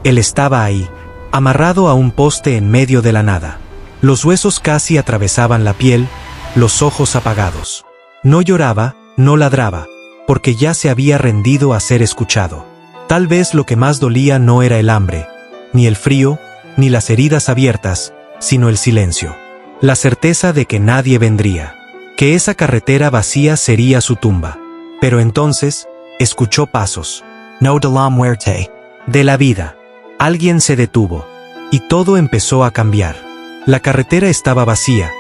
Él estaba ahí, amarrado a un poste en medio de la nada. Los huesos casi atravesaban la piel, los ojos apagados. No lloraba, no ladraba, porque ya se había rendido a ser escuchado. Tal vez lo que más dolía no era el hambre, ni el frío, ni las heridas abiertas, sino el silencio. La certeza de que nadie vendría, que esa carretera vacía sería su tumba. Pero entonces, escuchó pasos. No de la muerte. De la vida. Alguien se detuvo, y todo empezó a cambiar. La carretera estaba vacía,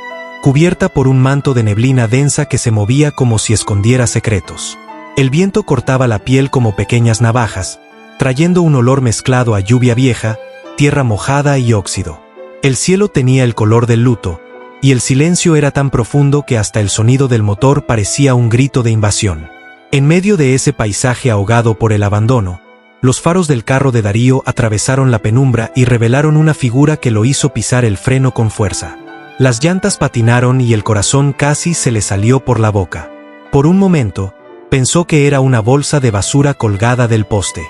cubierta por un manto de neblina densa que se movía como si escondiera secretos. El viento cortaba la piel como pequeñas navajas, trayendo un olor mezclado a lluvia vieja, tierra mojada y óxido. El cielo tenía el color del luto, y el silencio era tan profundo que hasta el sonido del motor parecía un grito de invasión. En medio de ese paisaje ahogado por el abandono, los faros del carro de Darío atravesaron la penumbra y revelaron una figura que lo hizo pisar el freno con fuerza. Las llantas patinaron y el corazón casi se le salió por la boca. Por un momento, pensó que era una bolsa de basura colgada del poste.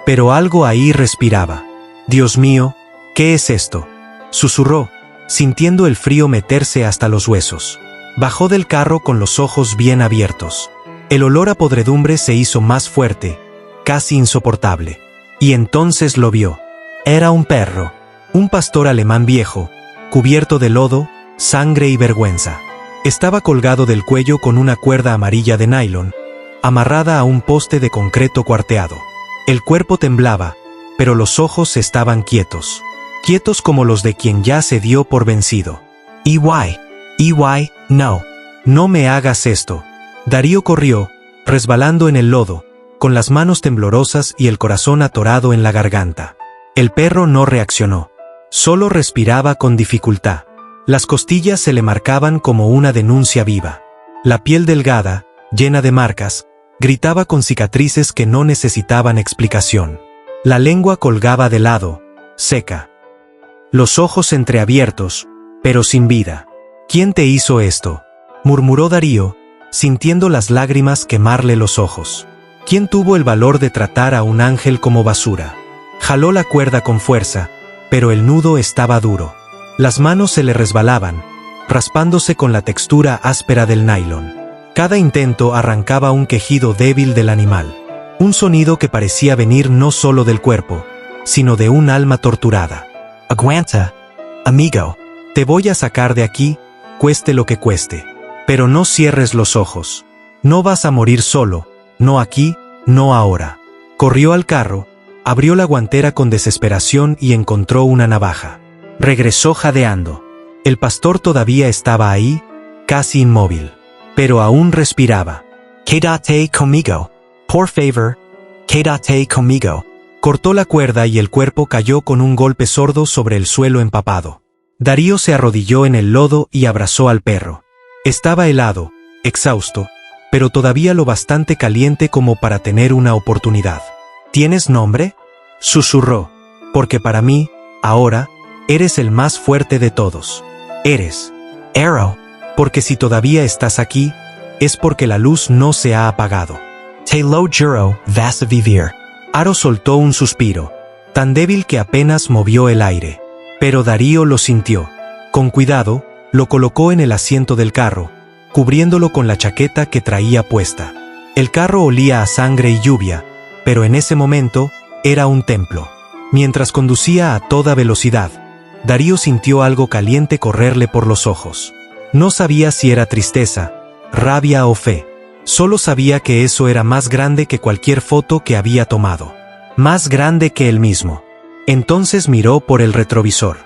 Pero algo ahí respiraba. «Dios mío, ¿qué es esto?», susurró, sintiendo el frío meterse hasta los huesos. Bajó del carro con los ojos bien abiertos. El olor a podredumbre se hizo más fuerte, casi insoportable. Y entonces lo vio. Era un perro, un pastor alemán viejo, cubierto de lodo, sangre y vergüenza. Estaba colgado del cuello con una cuerda amarilla de nylon, amarrada a un poste de concreto cuarteado. El cuerpo temblaba, pero los ojos estaban quietos. Quietos como los de quien ya se dio por vencido. «EY, no. No me hagas esto». Darío corrió, resbalando en el lodo, con las manos temblorosas y el corazón atorado en la garganta. El perro no reaccionó. Solo respiraba con dificultad. Las costillas se le marcaban como una denuncia viva. La piel delgada, llena de marcas, gritaba con cicatrices que no necesitaban explicación. La lengua colgaba de lado, seca. Los ojos entreabiertos, pero sin vida. «¿Quién te hizo esto?», murmuró Darío, sintiendo las lágrimas quemarle los ojos. ¿Quién tuvo el valor de tratar a un ángel como basura? Jaló la cuerda con fuerza, pero el nudo estaba duro. Las manos se le resbalaban, raspándose con la textura áspera del nylon. Cada intento arrancaba un quejido débil del animal. Un sonido que parecía venir no solo del cuerpo, sino de un alma torturada. Aguanta, amigo. Te voy a sacar de aquí, cueste lo que cueste. Pero no cierres los ojos. No vas a morir solo, no aquí, no ahora. Corrió al carro, abrió la guantera con desesperación y encontró una navaja. Regresó jadeando. El pastor todavía estaba ahí, casi inmóvil. Pero aún respiraba. Quédate conmigo. Por favor, quédate conmigo. Cortó la cuerda y el cuerpo cayó con un golpe sordo sobre el suelo empapado. Darío se arrodilló en el lodo y abrazó al perro. Estaba helado, exhausto, pero todavía lo bastante caliente como para tener una oportunidad. ¿Tienes nombre?, susurró. Porque para mí, ahora, eres el más fuerte de todos. Eres Arrow. Porque si todavía estás aquí, es porque la luz no se ha apagado. Te lo juro, vas a vivir. Aro soltó un suspiro, tan débil que apenas movió el aire. Pero Darío lo sintió. Con cuidado, lo colocó en el asiento del carro, cubriéndolo con la chaqueta que traía puesta. El carro olía a sangre y lluvia, pero en ese momento, era un templo. Mientras conducía a toda velocidad, Darío sintió algo caliente correrle por los ojos. No sabía si era tristeza, rabia o fe. Solo sabía que eso era más grande que cualquier foto que había tomado. Más grande que él mismo. Entonces miró por el retrovisor.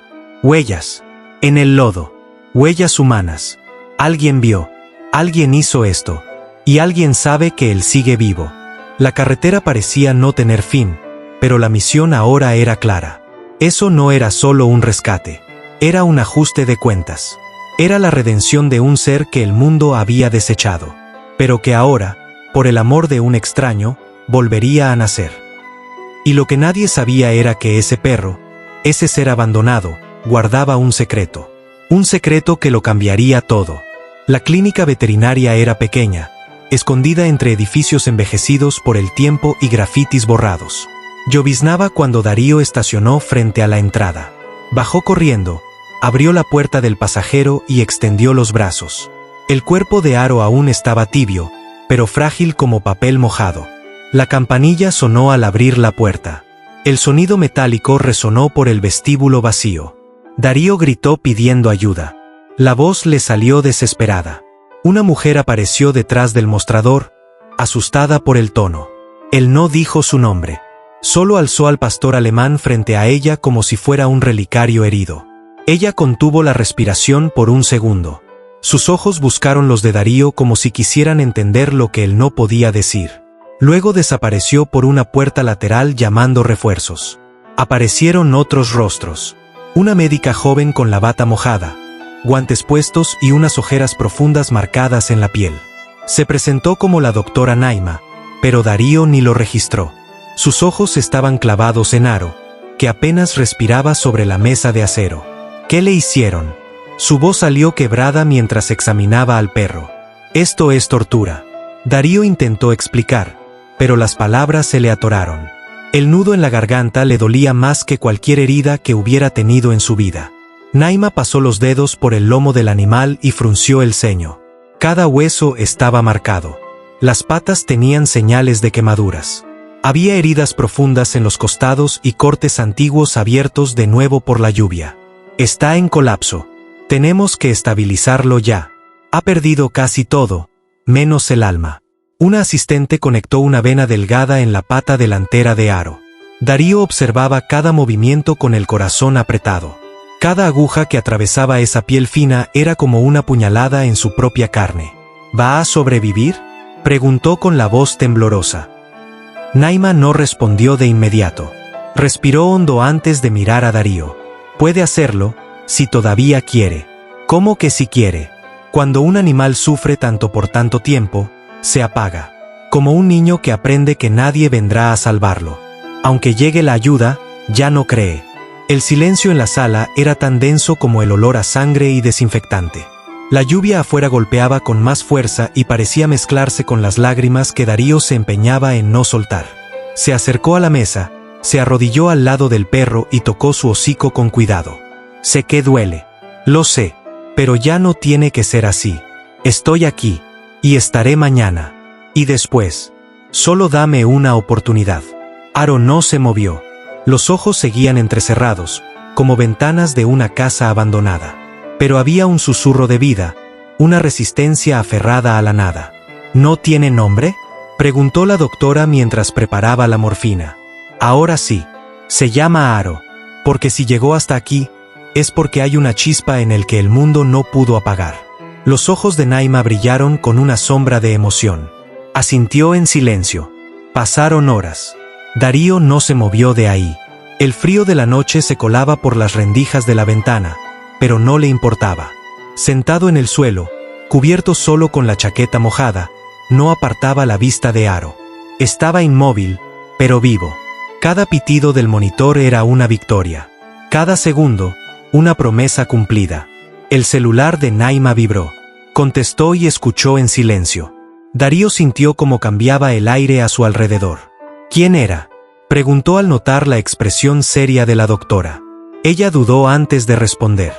Huellas. En el lodo. Huellas humanas. Alguien vio. Alguien hizo esto. Y alguien sabe que él sigue vivo. La carretera parecía no tener fin, pero la misión ahora era clara. Eso no era solo un rescate. Era un ajuste de cuentas. Era la redención de un ser que el mundo había desechado, pero que ahora, por el amor de un extraño, volvería a nacer. Y lo que nadie sabía era que ese perro, ese ser abandonado, guardaba un secreto. Un secreto que lo cambiaría todo. La clínica veterinaria era pequeña, escondida entre edificios envejecidos por el tiempo y grafitis borrados. Lloviznaba cuando Darío estacionó frente a la entrada. Bajó corriendo, abrió la puerta del pasajero y extendió los brazos. El cuerpo de Aro aún estaba tibio, pero frágil como papel mojado. La campanilla sonó al abrir la puerta. El sonido metálico resonó por el vestíbulo vacío. Darío gritó pidiendo ayuda. La voz le salió desesperada. Una mujer apareció detrás del mostrador, asustada por el tono. Él no dijo su nombre. Solo alzó al pastor alemán frente a ella como si fuera un relicario herido. Ella contuvo la respiración por un segundo. Sus ojos buscaron los de Darío como si quisieran entender lo que él no podía decir. Luego desapareció por una puerta lateral llamando refuerzos. Aparecieron otros rostros. Una médica joven con la bata mojada, guantes puestos y unas ojeras profundas marcadas en la piel. Se presentó como la doctora Naima, pero Darío ni lo registró. Sus ojos estaban clavados en Aro, que apenas respiraba sobre la mesa de acero. ¿Qué le hicieron? Su voz salió quebrada mientras examinaba al perro. Esto es tortura. Darío intentó explicar, pero las palabras se le atoraron. El nudo en la garganta le dolía más que cualquier herida que hubiera tenido en su vida. Naima pasó los dedos por el lomo del animal y frunció el ceño. Cada hueso estaba marcado. Las patas tenían señales de quemaduras. Había heridas profundas en los costados y cortes antiguos abiertos de nuevo por la lluvia. Está en colapso. Tenemos que estabilizarlo ya. Ha perdido casi todo, menos el alma. Una asistente conectó una vena delgada en la pata delantera de Aro. Darío observaba cada movimiento con el corazón apretado. Cada aguja que atravesaba esa piel fina era como una puñalada en su propia carne. ¿Va a sobrevivir?, preguntó con la voz temblorosa. Naima no respondió de inmediato. Respiró hondo antes de mirar a Darío. Puede hacerlo, si todavía quiere. ¿Cómo que si quiere? Cuando un animal sufre tanto por tanto tiempo, se apaga. Como un niño que aprende que nadie vendrá a salvarlo. Aunque llegue la ayuda, ya no cree. El silencio en la sala era tan denso como el olor a sangre y desinfectante. La lluvia afuera golpeaba con más fuerza y parecía mezclarse con las lágrimas que Darío se empeñaba en no soltar. Se acercó a la mesa, se arrodilló al lado del perro y tocó su hocico con cuidado. Sé que duele. Lo sé. Pero ya no tiene que ser así. Estoy aquí. Y estaré mañana. Y después. Solo dame una oportunidad. Aro no se movió. Los ojos seguían entrecerrados, como ventanas de una casa abandonada. Pero había un susurro de vida, una resistencia aferrada a la nada. ¿No tiene nombre?, preguntó la doctora mientras preparaba la morfina. Ahora sí. Se llama Aro. Porque si llegó hasta aquí, es porque hay una chispa en el que el mundo no pudo apagar. Los ojos de Naima brillaron con una sombra de emoción. Asintió en silencio. Pasaron horas. Darío no se movió de ahí. El frío de la noche se colaba por las rendijas de la ventana, pero no le importaba. Sentado en el suelo, cubierto solo con la chaqueta mojada, no apartaba la vista de Aro. Estaba inmóvil, pero vivo. Cada pitido del monitor era una victoria. Cada segundo, una promesa cumplida. El celular de Naima vibró. Contestó y escuchó en silencio. Darío sintió cómo cambiaba el aire a su alrededor. ¿Quién era?, preguntó al notar la expresión seria de la doctora. Ella dudó antes de responder.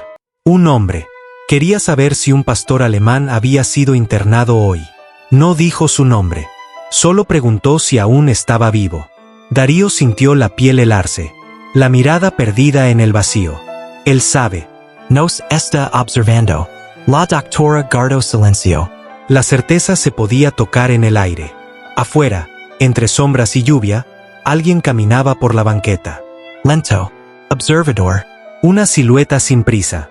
Un hombre. Quería saber si un pastor alemán había sido internado hoy. No dijo su nombre. Solo preguntó si aún estaba vivo. Darío sintió la piel helarse, la mirada perdida en el vacío. Él sabe. Nos está observando. La doctora guardó silencio. La certeza se podía tocar en el aire. Afuera, entre sombras y lluvia, alguien caminaba por la banqueta. Lento. Observador. Una silueta sin prisa.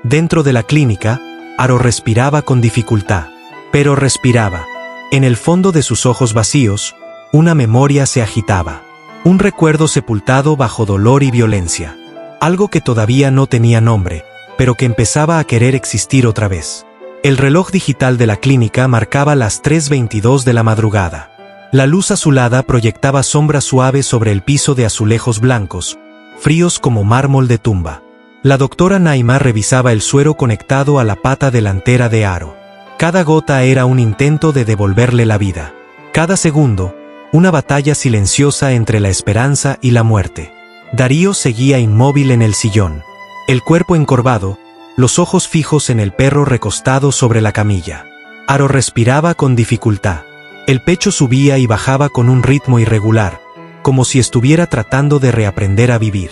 Dentro de la clínica, Aro respiraba con dificultad. Pero respiraba. En el fondo de sus ojos vacíos, una memoria se agitaba. Un recuerdo sepultado bajo dolor y violencia. Algo que todavía no tenía nombre, pero que empezaba a querer existir otra vez. El reloj digital de la clínica marcaba las 3:22 de la madrugada. La luz azulada proyectaba sombras suaves sobre el piso de azulejos blancos, fríos como mármol de tumba. La doctora Naima revisaba el suero conectado a la pata delantera de Aro. Cada gota era un intento de devolverle la vida. Cada segundo, una batalla silenciosa entre la esperanza y la muerte. Darío seguía inmóvil en el sillón, el cuerpo encorvado, los ojos fijos en el perro recostado sobre la camilla. Aro respiraba con dificultad. El pecho subía y bajaba con un ritmo irregular, como si estuviera tratando de reaprender a vivir.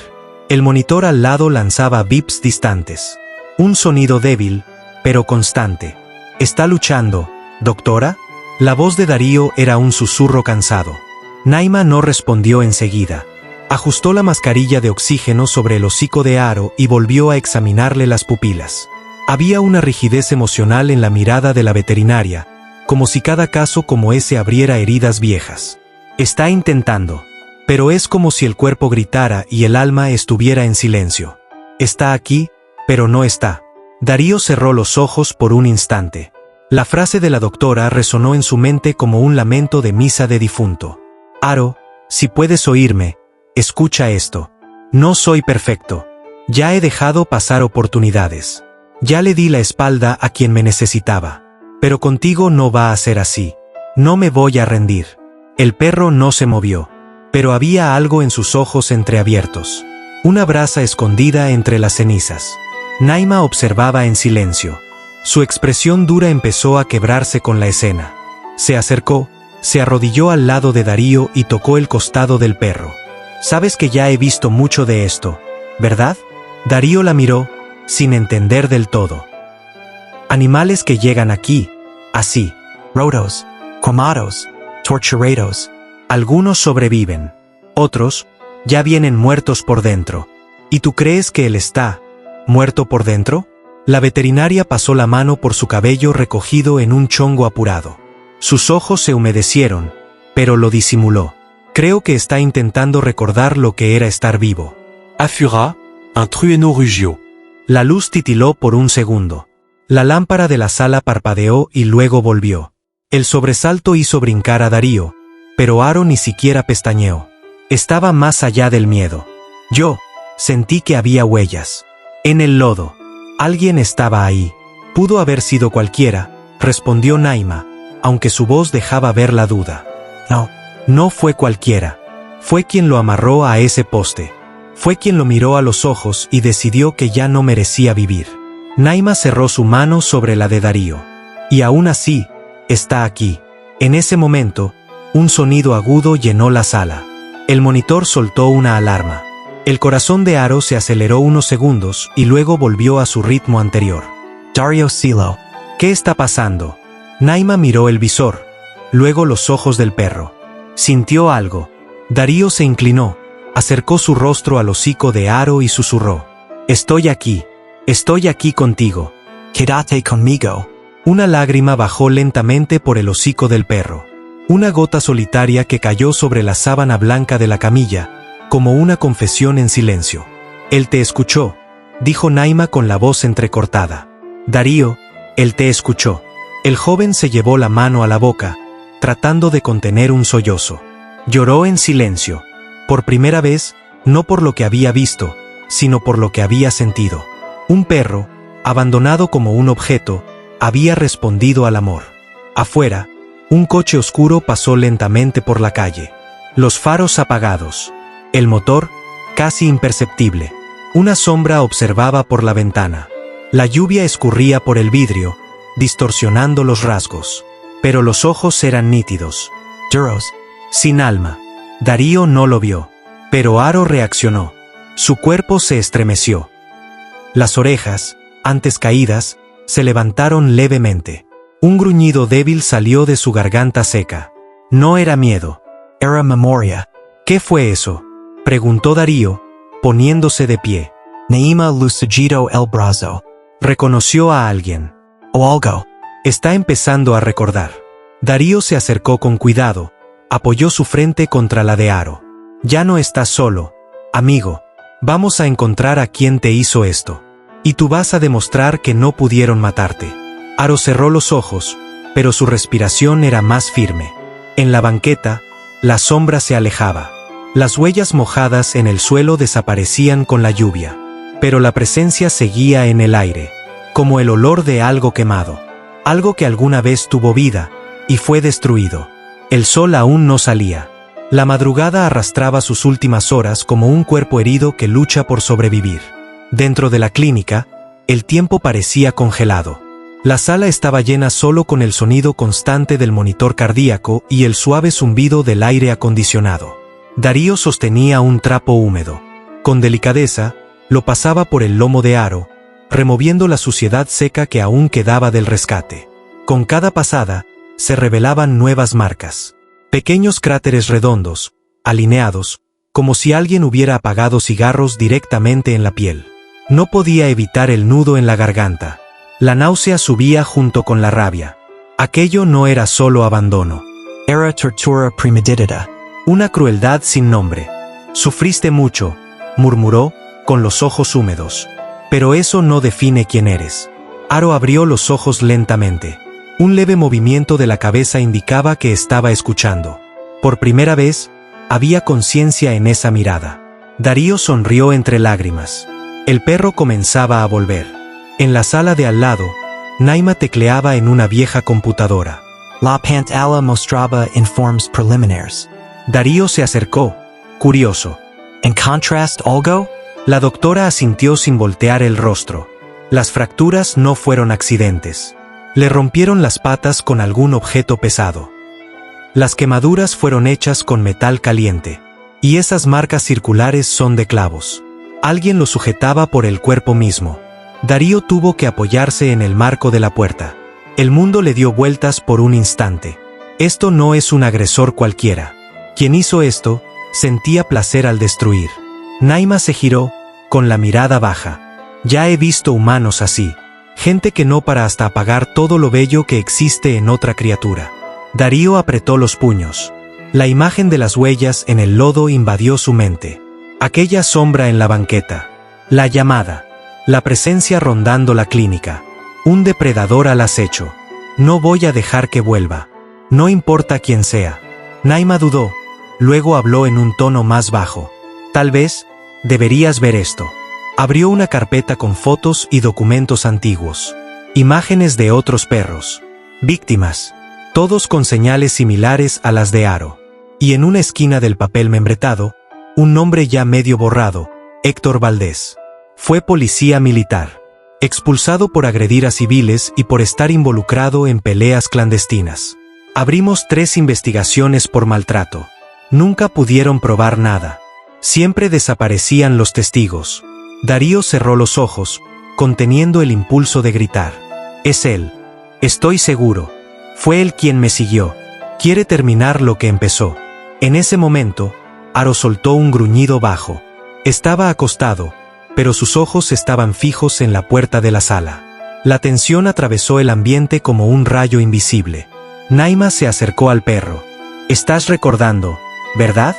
El monitor al lado lanzaba bips distantes. Un sonido débil, pero constante. ¿Está luchando, doctora? La voz de Darío era un susurro cansado. Naima no respondió enseguida. Ajustó la mascarilla de oxígeno sobre el hocico de Aro y volvió a examinarle las pupilas. Había una rigidez emocional en la mirada de la veterinaria, como si cada caso como ese abriera heridas viejas. Está intentando, pero es como si el cuerpo gritara y el alma estuviera en silencio. Está aquí, pero no está. Darío cerró los ojos por un instante. La frase de la doctora resonó en su mente como un lamento de misa de difunto. Aro, si puedes oírme, escucha esto. No soy perfecto. Ya he dejado pasar oportunidades. Ya le di la espalda a quien me necesitaba. Pero contigo no va a ser así. No me voy a rendir. El perro no se movió, pero había algo en sus ojos entreabiertos. Una brasa escondida entre las cenizas. Naima observaba en silencio. Su expresión dura empezó a quebrarse con la escena. Se acercó, se arrodilló al lado de Darío y tocó el costado del perro. Sabes que ya he visto mucho de esto, ¿verdad? Darío la miró, sin entender del todo. Animales que llegan aquí, así. Rotos, quemados, torturados. Algunos sobreviven. Otros, ya vienen muertos por dentro. ¿Y tú crees que él está muerto por dentro? La veterinaria pasó la mano por su cabello recogido en un chongo apurado. Sus ojos se humedecieron, pero lo disimuló. Creo que está intentando recordar lo que era estar vivo. Affura, un trueno rugió. La luz titiló por un segundo. La lámpara de la sala parpadeó y luego volvió. El sobresalto hizo brincar a Darío, pero Aro ni siquiera pestañeó. Estaba más allá del miedo. Yo sentí que había huellas. En el lodo. Alguien estaba ahí. Pudo haber sido cualquiera, respondió Naima, aunque su voz dejaba ver la duda. No fue cualquiera. Fue quien lo amarró a ese poste. Fue quien lo miró a los ojos y decidió que ya no merecía vivir. Naima cerró su mano sobre la de Darío. Y aún así, está aquí. En ese momento, un sonido agudo llenó la sala. El monitor soltó una alarma. El corazón de Aro se aceleró unos segundos y luego volvió a su ritmo anterior. Darío Silo. ¿Qué está pasando? Naima miró el visor, luego los ojos del perro. Sintió algo. Darío se inclinó, acercó su rostro al hocico de Aro y susurró. Estoy aquí contigo. Quédate conmigo. Una lágrima bajó lentamente por el hocico del perro. Una gota solitaria que cayó sobre la sábana blanca de la camilla, como una confesión en silencio. Él te escuchó, dijo Naima con la voz entrecortada. Darío, él te escuchó. El joven se llevó la mano a la boca, tratando de contener un sollozo. Lloró en silencio. Por primera vez, no por lo que había visto, sino por lo que había sentido. Un perro, abandonado como un objeto, había respondido al amor. Afuera, un coche oscuro pasó lentamente por la calle. Los faros apagados. El motor, casi imperceptible. Una sombra observaba por la ventana. La lluvia escurría por el vidrio, distorsionando los rasgos. Pero los ojos eran nítidos. Duros. Sin alma. Darío no lo vio. Pero Aro reaccionó. Su cuerpo se estremeció. Las orejas, antes caídas, se levantaron levemente. Un gruñido débil salió de su garganta seca. No era miedo. Era memoria. ¿Qué fue eso?, preguntó Darío, poniéndose de pie. Naima lucigido el brazo. Reconoció a alguien. O algo. Está empezando a recordar. Darío se acercó con cuidado, apoyó su frente contra la de Aro. Ya no estás solo, amigo. Vamos a encontrar a quien te hizo esto. Y tú vas a demostrar que no pudieron matarte. Aro cerró los ojos, pero su respiración era más firme. En la banqueta, la sombra se alejaba. Las huellas mojadas en el suelo desaparecían con la lluvia. Pero la presencia seguía en el aire, como el olor de algo quemado. Algo que alguna vez tuvo vida, y fue destruido. El sol aún no salía. La madrugada arrastraba sus últimas horas como un cuerpo herido que lucha por sobrevivir. Dentro de la clínica, el tiempo parecía congelado. La sala estaba llena solo con el sonido constante del monitor cardíaco y el suave zumbido del aire acondicionado. Darío sostenía un trapo húmedo. Con delicadeza, lo pasaba por el lomo de Aro, removiendo la suciedad seca que aún quedaba del rescate. Con cada pasada, se revelaban nuevas marcas. Pequeños cráteres redondos, alineados, como si alguien hubiera apagado cigarros directamente en la piel. No podía evitar el nudo en la garganta. La náusea subía junto con la rabia. Aquello no era solo abandono. Era tortura premeditada. Una crueldad sin nombre. Sufriste mucho, murmuró, con los ojos húmedos. Pero eso no define quién eres. Aro abrió los ojos lentamente. Un leve movimiento de la cabeza indicaba que estaba escuchando. Por primera vez, había conciencia en esa mirada. Darío sonrió entre lágrimas. El perro comenzaba a volver. En la sala de al lado, Naima tecleaba en una vieja computadora. La pantalla mostraba informes preliminares. Darío se acercó, curioso. En contrast, algo? La doctora asintió sin voltear el rostro. Las fracturas no fueron accidentes. Le rompieron las patas con algún objeto pesado. Las quemaduras fueron hechas con metal caliente. Y esas marcas circulares son de clavos. Alguien lo sujetaba por el cuerpo mismo. Darío tuvo que apoyarse en el marco de la puerta. El mundo le dio vueltas por un instante. Esto no es un agresor cualquiera. Quien hizo esto, sentía placer al destruir. Naima se giró, con la mirada baja. Ya he visto humanos así. Gente que no para hasta apagar todo lo bello que existe en otra criatura. Darío apretó los puños. La imagen de las huellas en el lodo invadió su mente. Aquella sombra en la banqueta. La llamada. La presencia rondando la clínica. Un depredador al acecho. No voy a dejar que vuelva. No importa quién sea. Naima dudó. Luego habló en un tono más bajo. Tal vez, deberías ver esto. Abrió una carpeta con fotos y documentos antiguos. Imágenes de otros perros. Víctimas. Todos con señales similares a las de Aro. Y en una esquina del papel membretado, un nombre ya medio borrado, Héctor Valdés. Fue policía militar. Expulsado por agredir a civiles y por estar involucrado en peleas clandestinas. Abrimos 3 investigaciones por maltrato. Nunca pudieron probar nada. Siempre desaparecían los testigos. Darío cerró los ojos, conteniendo el impulso de gritar. Es él. Estoy seguro. Fue él quien me siguió. Quiere terminar lo que empezó. En ese momento, Aro soltó un gruñido bajo. Estaba acostado, pero sus ojos estaban fijos en la puerta de la sala. La tensión atravesó el ambiente como un rayo invisible. Naima se acercó al perro. Estás recordando, ¿verdad?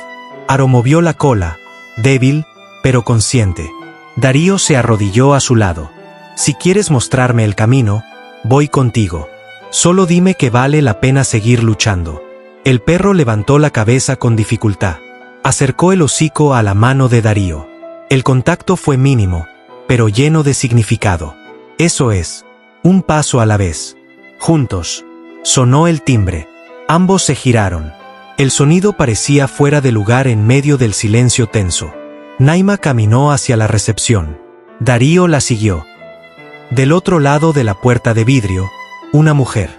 Aro movió la cola, débil, pero consciente. Darío se arrodilló a su lado. Si quieres mostrarme el camino, voy contigo. Solo dime que vale la pena seguir luchando. El perro levantó la cabeza con dificultad. Acercó el hocico a la mano de Darío. El contacto fue mínimo, pero lleno de significado. Eso es, un paso a la vez. Juntos. Sonó el timbre. Ambos se giraron. El sonido parecía fuera de lugar en medio del silencio tenso. Naima caminó hacia la recepción. Darío la siguió. Del otro lado de la puerta de vidrio, una mujer.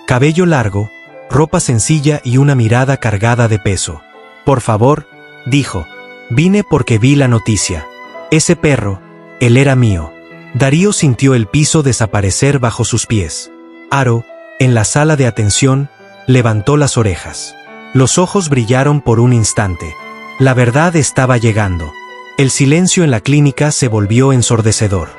Cabello largo, ropa sencilla y una mirada cargada de peso. Por favor, dijo. Vine porque vi la noticia. Ese perro, él era mío. Darío sintió el piso desaparecer bajo sus pies. Aro, en la sala de atención, levantó las orejas. Los ojos brillaron por un instante. La verdad estaba llegando. El silencio en la clínica se volvió ensordecedor.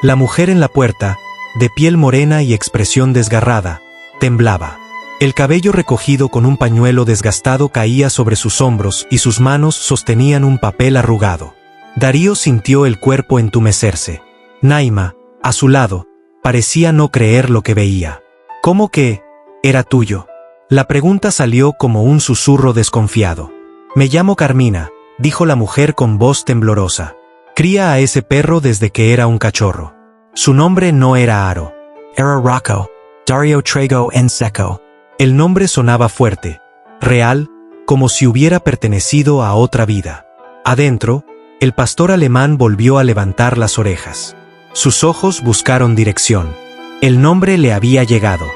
La mujer en la puerta, de piel morena y expresión desgarrada, temblaba. El cabello recogido con un pañuelo desgastado caía sobre sus hombros y sus manos sostenían un papel arrugado. Darío sintió el cuerpo entumecerse. Naima, a su lado, parecía no creer lo que veía. ¿Cómo que era tuyo? La pregunta salió como un susurro desconfiado. Me llamo Carmina, dijo la mujer con voz temblorosa. Cría a ese perro desde que era un cachorro. Su nombre no era Aro. Era Rocco. Dario Trego en Seco. El nombre sonaba fuerte, real, como si hubiera pertenecido a otra vida. Adentro, el pastor alemán volvió a levantar las orejas. Sus ojos buscaron dirección. El nombre le había llegado.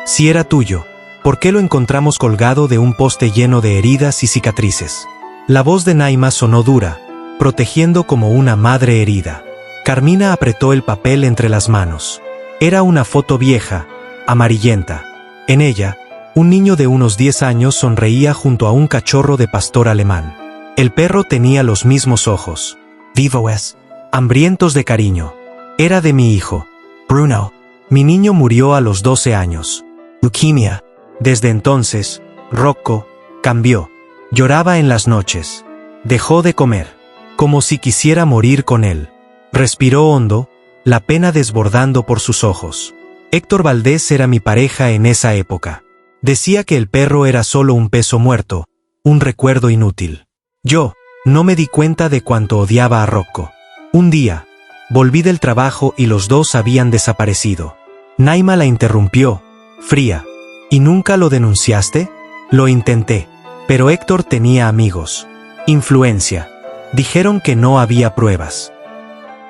Si era tuyo, ¿por qué lo encontramos colgado de un poste lleno de heridas y cicatrices? La voz de Naima sonó dura, protegiendo como una madre herida. Carmina apretó el papel entre las manos. Era una foto vieja, amarillenta. En ella, un niño de unos 10 años sonreía junto a un cachorro de pastor alemán. El perro tenía los mismos ojos. Vivo es. Hambrientos de cariño. Era de mi hijo. Bruno. Mi niño murió a los 12 años. Leukemia. Desde entonces, Rocco cambió. Lloraba en las noches. Dejó de comer, como si quisiera morir con él. Respiró hondo, la pena desbordando por sus ojos. Héctor Valdés era mi pareja en esa época. Decía que el perro era solo un peso muerto, un recuerdo inútil. Yo no me di cuenta de cuánto odiaba a Rocco. Un día, volví del trabajo y los dos habían desaparecido. Naima la interrumpió, fría. ¿Y nunca lo denunciaste? Lo intenté, pero Héctor tenía amigos. Influencia. Dijeron que no había pruebas.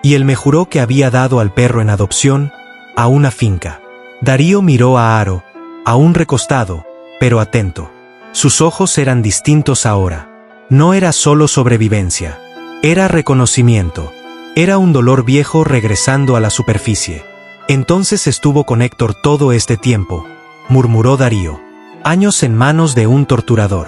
Y él me juró que había dado al perro en adopción a una finca. Darío miró a Aro, aún recostado, pero atento. Sus ojos eran distintos ahora. No era solo sobrevivencia. Era reconocimiento. Era un dolor viejo regresando a la superficie. Entonces estuvo con Héctor todo este tiempo, murmuró Darío. Años en manos de un torturador.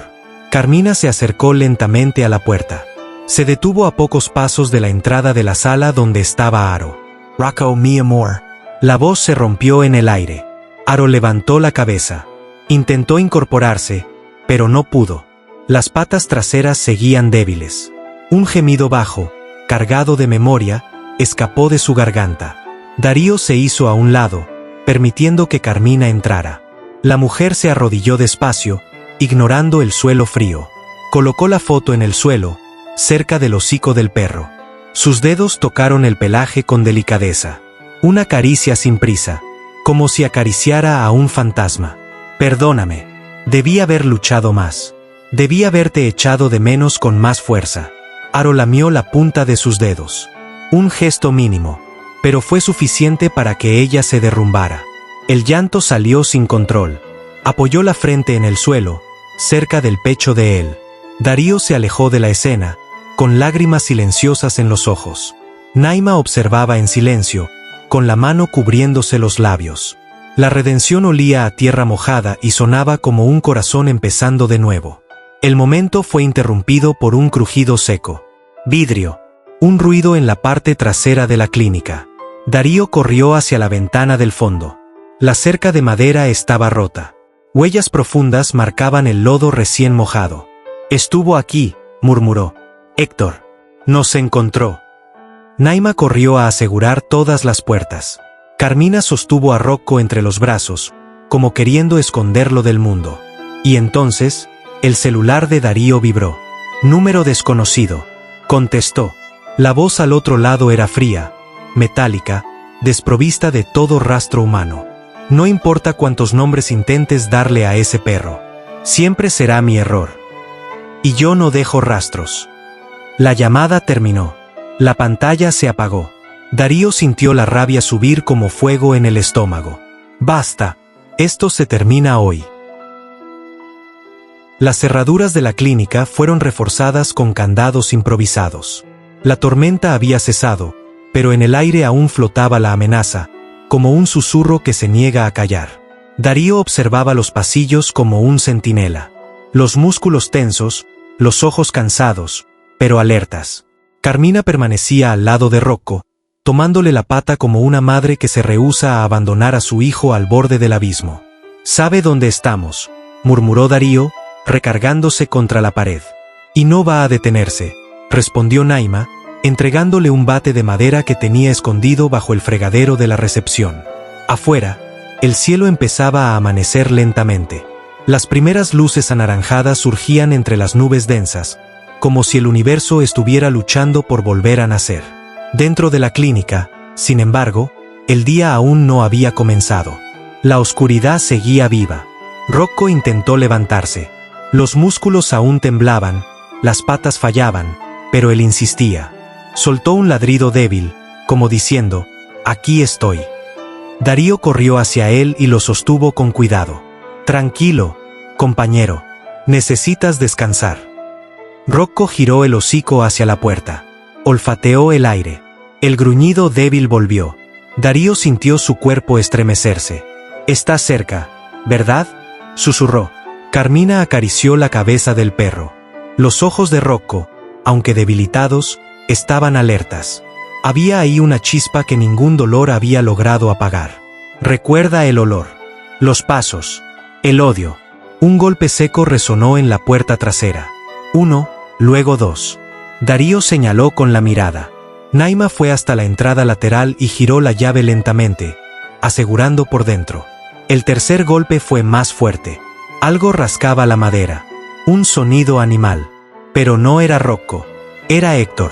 Carmina se acercó lentamente a la puerta. Se detuvo a pocos pasos de la entrada de la sala donde estaba Aro. Rocco, mi amor. La voz se rompió en el aire. Aro levantó la cabeza. Intentó incorporarse, pero no pudo. Las patas traseras seguían débiles. Un gemido bajo, cargado de memoria, escapó de su garganta. Darío se hizo a un lado, permitiendo que Carmina entrara. La mujer se arrodilló despacio, ignorando el suelo frío. Colocó la foto en el suelo, cerca del hocico del perro. Sus dedos tocaron el pelaje con delicadeza. Una caricia sin prisa, como si acariciara a un fantasma. Perdóname. Debí haber luchado más. Debí haberte echado de menos con más fuerza. Aro lamió la punta de sus dedos. Un gesto mínimo, pero fue suficiente para que ella se derrumbara. El llanto salió sin control. Apoyó la frente en el suelo, cerca del pecho de él. Darío se alejó de la escena, con lágrimas silenciosas en los ojos. Naima observaba en silencio, con la mano cubriéndose los labios. La redención olía a tierra mojada y sonaba como un corazón empezando de nuevo. El momento fue interrumpido por un crujido seco. Vidrio. Un ruido en la parte trasera de la clínica. Darío corrió hacia la ventana del fondo. La cerca de madera estaba rota. Huellas profundas marcaban el lodo recién mojado. Estuvo aquí, murmuró. Héctor. Nos encontró. Naima corrió a asegurar todas las puertas. Carmina sostuvo a Rocco entre los brazos, como queriendo esconderlo del mundo. Y entonces, el celular de Darío vibró. Número desconocido. Contestó. La voz al otro lado era fría, metálica, desprovista de todo rastro humano. No importa cuántos nombres intentes darle a ese perro. Siempre será mi error. Y yo no dejo rastros. La llamada terminó. La pantalla se apagó. Darío sintió la rabia subir como fuego en el estómago. Basta. Esto se termina hoy. Las cerraduras de la clínica fueron reforzadas con candados improvisados. La tormenta había cesado, pero en el aire aún flotaba la amenaza, como un susurro que se niega a callar. Darío observaba los pasillos como un centinela. Los músculos tensos, los ojos cansados, pero alertas. Carmina permanecía al lado de Rocco, tomándole la pata como una madre que se rehúsa a abandonar a su hijo al borde del abismo. «Sabe dónde estamos», murmuró Darío, recargándose contra la pared. «Y no va a detenerse», respondió Naima, entregándole un bate de madera que tenía escondido bajo el fregadero de la recepción. Afuera, el cielo empezaba a amanecer lentamente. Las primeras luces anaranjadas surgían entre las nubes densas, como si el universo estuviera luchando por volver a nacer. Dentro de la clínica, sin embargo, el día aún no había comenzado. La oscuridad seguía viva. Rocco intentó levantarse, Los músculos aún temblaban, las patas fallaban, pero él insistía. Soltó un ladrido débil, como diciendo, «Aquí estoy». Darío corrió hacia él y lo sostuvo con cuidado. «Tranquilo, compañero. Necesitas descansar». Rocco giró el hocico hacia la puerta. Olfateó el aire. El gruñido débil volvió. Darío sintió su cuerpo estremecerse. «Estás cerca, ¿verdad?», susurró. Carmina acarició la cabeza del perro. Los ojos de Rocco, aunque debilitados, estaban alertas. Había ahí una chispa que ningún dolor había logrado apagar. Recuerda el olor, los pasos, el odio. Un golpe seco resonó en la puerta trasera. 1, luego 2. Darío señaló con la mirada. Naima fue hasta la entrada lateral y giró la llave lentamente, asegurando por dentro. El tercer golpe fue más fuerte. Algo rascaba la madera. Un sonido animal. Pero no era Rocco. Era Héctor.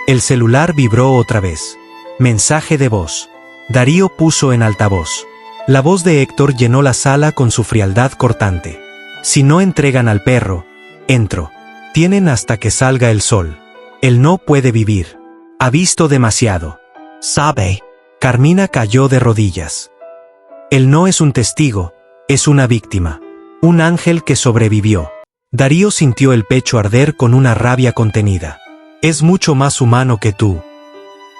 El celular vibró otra vez. Mensaje de voz. Darío puso en altavoz. La voz de Héctor llenó la sala con su frialdad cortante. «Si no entregan al perro, entro. Tienen hasta que salga el sol. Él no puede vivir. Ha visto demasiado». Sabe. Carmina cayó de rodillas. Él no es un testigo, es una víctima. Un ángel que sobrevivió. Darío sintió el pecho arder con una rabia contenida. «Es mucho más humano que tú».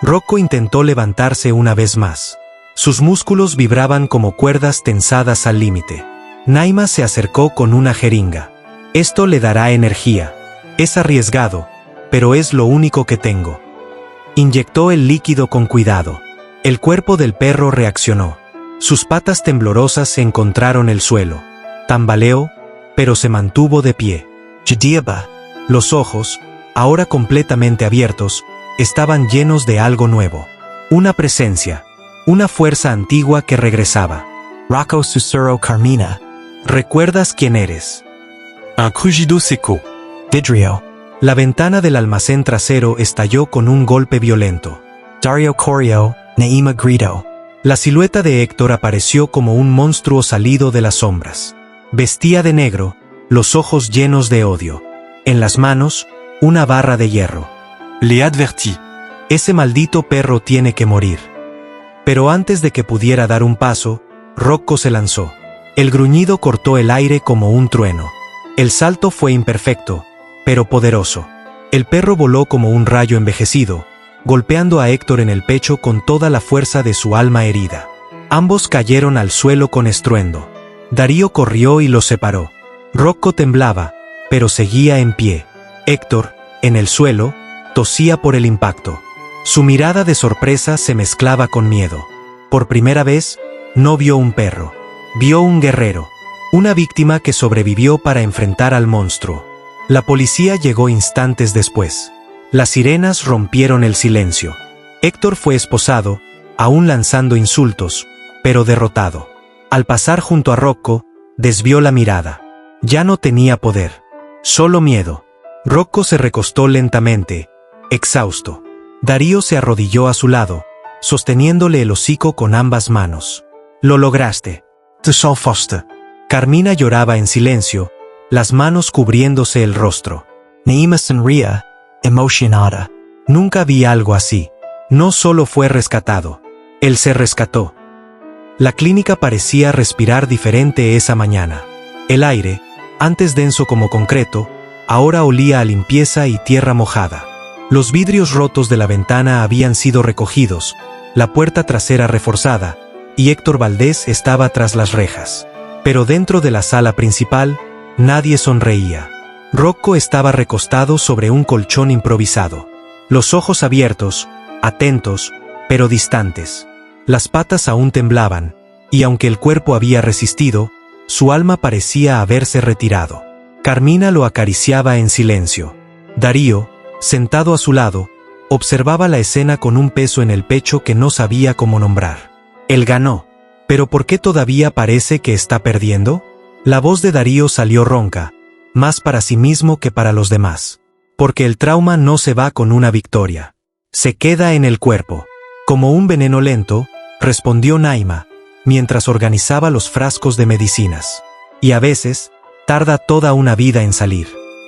Rocco intentó levantarse una vez más. Sus músculos vibraban como cuerdas tensadas al límite. Naima se acercó con una jeringa. «Esto le dará energía. Es arriesgado, pero es lo único que tengo». Inyectó el líquido con cuidado. El cuerpo del perro reaccionó. Sus patas temblorosas encontraron el suelo. Tambaleó, pero se mantuvo de pie. Jadiaba. Los ojos, ahora completamente abiertos, estaban llenos de algo nuevo. Una presencia, una fuerza antigua que regresaba. Rocco susurró Carmina. ¿Recuerdas quién eres? Un crujido secó. Vidrio. La ventana del almacén trasero estalló con un golpe violento. Dario corrió, Naima gritó. La silueta de Héctor apareció como un monstruo salido de las sombras. Vestía de negro, los ojos llenos de odio. En las manos, una barra de hierro. Les advertis. Ese maldito perro tiene que morir. Pero antes de que pudiera dar un paso, Rocco se lanzó. El gruñido cortó el aire como un trueno. El salto fue imperfecto, pero poderoso. El perro voló como un rayo envejecido, golpeando a Héctor en el pecho con toda la fuerza de su alma herida. Ambos cayeron al suelo con estruendo. Darío corrió y los separó. Rocco temblaba, pero seguía en pie. Héctor, en el suelo, tosía por el impacto. Su mirada de sorpresa se mezclaba con miedo. Por primera vez, no vio un perro. Vio un guerrero. Una víctima que sobrevivió para enfrentar al monstruo. La policía llegó instantes después. Las sirenas rompieron el silencio. Héctor fue esposado, aún lanzando insultos, pero derrotado. Al pasar junto a Rocco, desvió la mirada. Ya no tenía poder, solo miedo. Rocco se recostó lentamente, exhausto. Darío se arrodilló a su lado, sosteniéndole el hocico con ambas manos. «Lo lograste. Te salvaste». Carmina lloraba en silencio, las manos cubriéndose el rostro. Naima sonría, emocionada. Nunca vi algo así. No solo fue rescatado, él se rescató. La clínica parecía respirar diferente esa mañana. El aire, antes denso como concreto, ahora olía a limpieza y tierra mojada. Los vidrios rotos de la ventana habían sido recogidos, la puerta trasera reforzada, y Héctor Valdés estaba tras las rejas. Pero dentro de la sala principal, nadie sonreía. Rocco estaba recostado sobre un colchón improvisado. Los ojos abiertos, atentos, pero distantes. Las patas aún temblaban, y aunque el cuerpo había resistido, su alma parecía haberse retirado. Carmina lo acariciaba en silencio. Darío, sentado a su lado, observaba la escena con un peso en el pecho que no sabía cómo nombrar. Él ganó. ¿Pero por qué todavía parece que está perdiendo? La voz de Darío salió ronca, más para sí mismo que para los demás. Porque el trauma no se va con una victoria. Se queda en el cuerpo. Como un veneno lento, respondió Naima, mientras organizaba los frascos de medicinas. Y a veces, Tarda toda una vida en salir.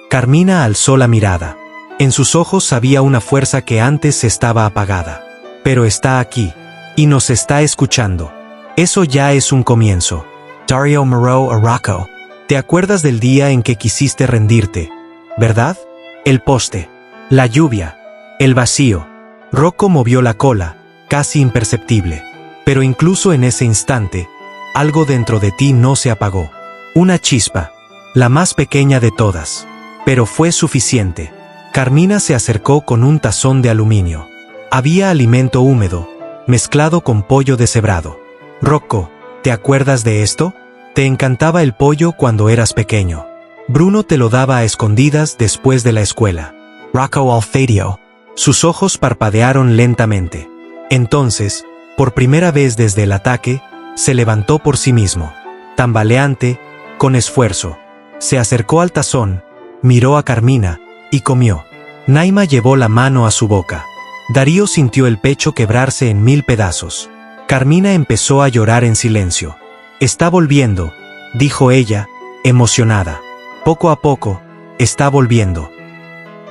Carmina alzó la mirada. En sus ojos había una fuerza que antes estaba apagada. Pero está aquí. Y nos está escuchando. Eso ya es un comienzo. Dario miró a Rocco. ¿Te acuerdas del día en que quisiste rendirte? ¿Verdad? El poste. La lluvia. El vacío. Rocco movió la cola, casi imperceptible. Pero incluso en ese instante, algo dentro de ti no se apagó. Una chispa. La más pequeña de todas. Pero fue suficiente. Carmina se acercó con un tazón de aluminio. Había alimento húmedo, mezclado con pollo deshebrado. Rocco, ¿te acuerdas de esto? Te encantaba el pollo cuando eras pequeño. Bruno te lo daba a escondidas después de la escuela. Rocco olfateó. Sus ojos parpadearon lentamente. Entonces, por primera vez desde el ataque, se levantó por sí mismo. Tambaleante, con esfuerzo. Se acercó al tazón, miró a Carmina, y comió. Naima llevó la mano a su boca. Darío sintió el pecho quebrarse en 1000 pedazos. Carmina empezó a llorar en silencio. Está volviendo, dijo ella, emocionada. Poco a poco, está volviendo.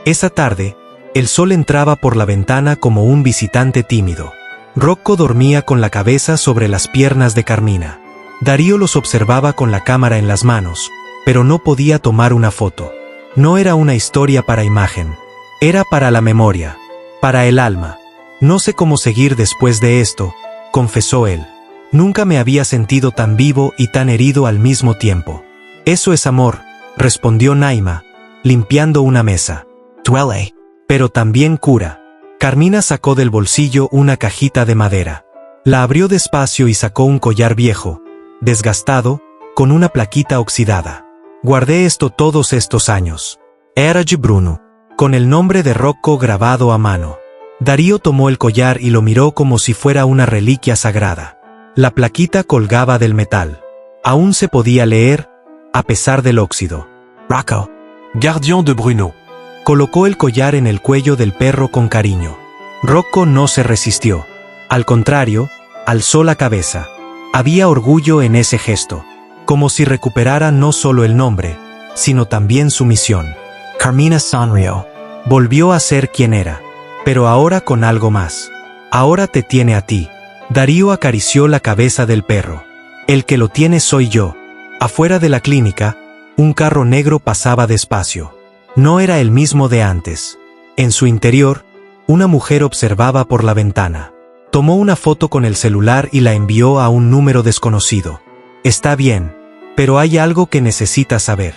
Esa tarde, el sol entraba por la ventana como un visitante tímido. Rocco dormía con la cabeza sobre las piernas de Carmina. Darío los observaba con la cámara en las manos, pero no podía tomar una foto. No era una historia para imagen. Era para la memoria, para el alma. No sé cómo seguir después de esto, confesó él. Nunca me había sentido tan vivo y tan herido al mismo tiempo. Eso es amor, respondió Naima, limpiando una mesa. Duele. Pero también cura. Carmina sacó del bolsillo una cajita de madera. La abrió despacio y sacó un collar viejo, desgastado, con una plaquita oxidada. Guardé esto todos estos años. Era de Bruno, con el nombre de Rocco grabado a mano. Darío tomó el collar y lo miró como si fuera una reliquia sagrada. La plaquita colgaba del metal. Aún se podía leer, a pesar del óxido. Rocco. Gardien de Bruno. Colocó el collar en el cuello del perro con cariño. Rocco no se resistió. Al contrario, alzó la cabeza. Había orgullo en ese gesto, como si recuperara no solo el nombre, sino también su misión. Carmina sonrió. Volvió a ser quien era, pero ahora con algo más. Ahora te tiene a ti. Darío acarició la cabeza del perro. El que lo tiene soy yo. Afuera de la clínica, un carro negro pasaba despacio. No era el mismo de antes. En su interior, una mujer observaba por la ventana. Tomó una foto con el celular y la envió a un número desconocido. Está bien, pero hay algo que necesitas saber.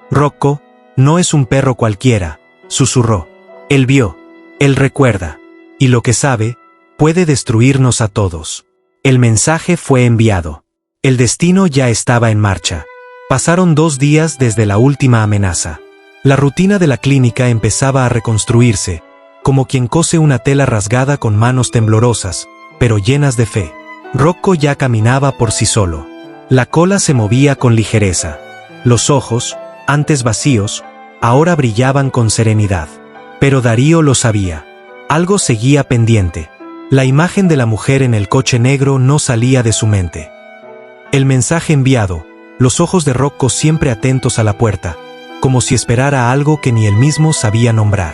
Rocco no es un perro cualquiera, susurró. Él vio, él recuerda, y lo que sabe, puede destruirnos a todos. El mensaje fue enviado. El destino ya estaba en marcha. Pasaron 2 días desde la última amenaza. La rutina de la clínica empezaba a reconstruirse, como quien cose una tela rasgada con manos temblorosas, pero llenas de fe. Rocco ya caminaba por sí solo. La cola se movía con ligereza. Los ojos, antes vacíos, ahora brillaban con serenidad. Pero Darío lo sabía. Algo seguía pendiente. La imagen de la mujer en el coche negro no salía de su mente. El mensaje enviado, los ojos de Rocco siempre atentos a la puerta, como si esperara algo que ni él mismo sabía nombrar.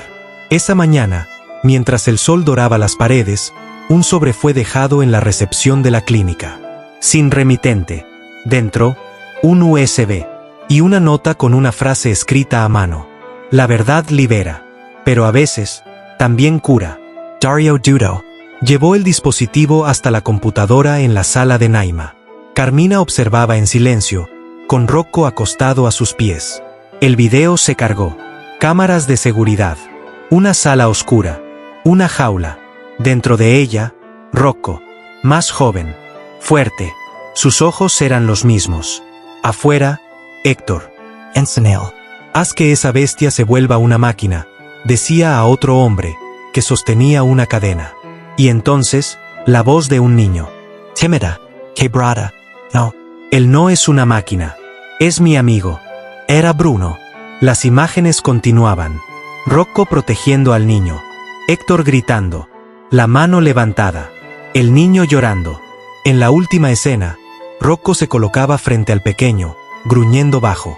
Esa mañana, mientras el sol doraba las paredes, un sobre fue dejado en la recepción de la clínica. Sin remitente. Dentro, un USB. Y una nota con una frase escrita a mano. La verdad libera. Pero a veces, también cura. Dario dudó. Llevó el dispositivo hasta la computadora en la sala de Naima. Carmina observaba en silencio, con Rocco acostado a sus pies. El video se cargó. Cámaras de seguridad. Una sala oscura. Una jaula. Dentro de ella, Rocco. Más joven. Fuerte. Sus ojos eran los mismos. Afuera, Héctor. Encenel. Haz que esa bestia se vuelva una máquina, decía a otro hombre, que sostenía una cadena. Y entonces, la voz de un niño. Tímida. Quebrada. No. Él no es una máquina. Es mi amigo. Era Bruno. Las imágenes continuaban. Rocco protegiendo al niño. Héctor gritando. La mano levantada. El niño llorando. En la última escena, Rocco se colocaba frente al pequeño, gruñendo bajo.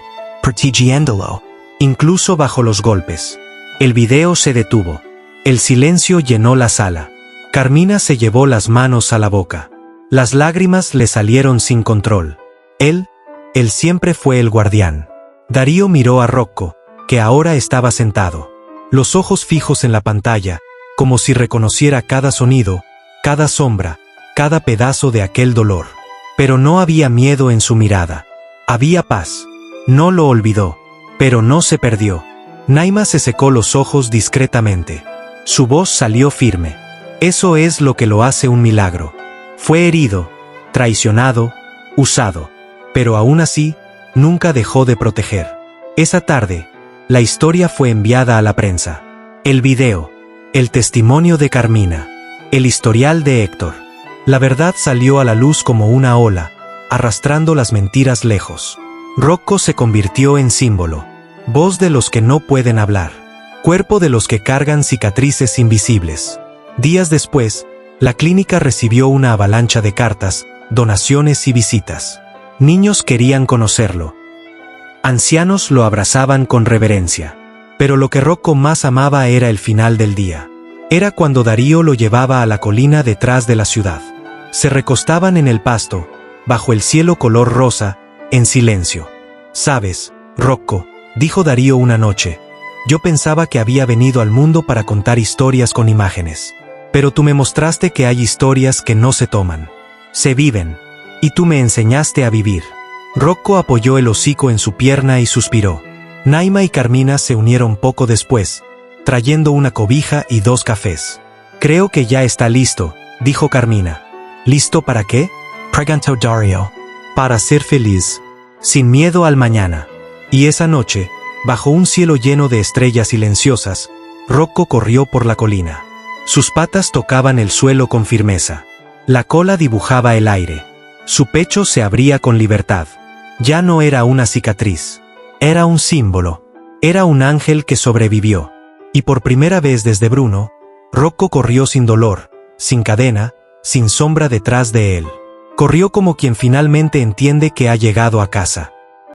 proteggiendolo. incluso bajo los golpes. El video se detuvo. El silencio llenó la sala. Carmina se llevó las manos a la boca. Las lágrimas le salieron sin control. Él siempre fue el guardián. Darío miró a Rocco, que ahora estaba sentado, los ojos fijos en la pantalla, como si reconociera cada sonido, cada sombra, cada pedazo de aquel dolor. Pero no había miedo en su mirada. Había paz. No lo olvidó, pero no se perdió. Naima se secó los ojos discretamente. Su voz salió firme. Eso es lo que lo hace un milagro. Fue herido, traicionado, usado, pero aún así, nunca dejó de proteger. Esa tarde, la historia fue enviada a la prensa. El video, el testimonio de Carmina, el historial de Héctor. La verdad salió a la luz como una ola, arrastrando las mentiras lejos. Rocco se convirtió en símbolo, voz de los que no pueden hablar, cuerpo de los que cargan cicatrices invisibles. Días después, la clínica recibió una avalancha de cartas, donaciones y visitas. Niños querían conocerlo. Ancianos lo abrazaban con reverencia. Pero lo que Rocco más amaba era el final del día. Era cuando Darío lo llevaba a la colina detrás de la ciudad. Se recostaban en el pasto, bajo el cielo color rosa, en silencio. «¿Sabes, Rocco?», dijo Darío una noche. «Yo pensaba que había venido al mundo para contar historias con imágenes. Pero tú me mostraste que hay historias que no se toman. Se viven. Y tú me enseñaste a vivir». Rocco apoyó el hocico en su pierna y suspiró. Naima y Carmina se unieron poco después, trayendo una cobija y 2 cafés. «Creo que ya está listo», dijo Carmina. «¿Listo para qué?», preguntó Darío. «Para ser feliz, sin miedo al mañana». Y esa noche, bajo un cielo lleno de estrellas silenciosas, Rocco corrió por la colina. Sus patas tocaban el suelo con firmeza. La cola dibujaba el aire. Su pecho se abría con libertad. Ya no era una cicatriz. Era un símbolo. Era un ángel que sobrevivió. Y por primera vez desde Bruno, Rocco corrió sin dolor, sin cadena, sin sombra detrás de él. Corrió como quien finalmente entiende que ha llegado a casa.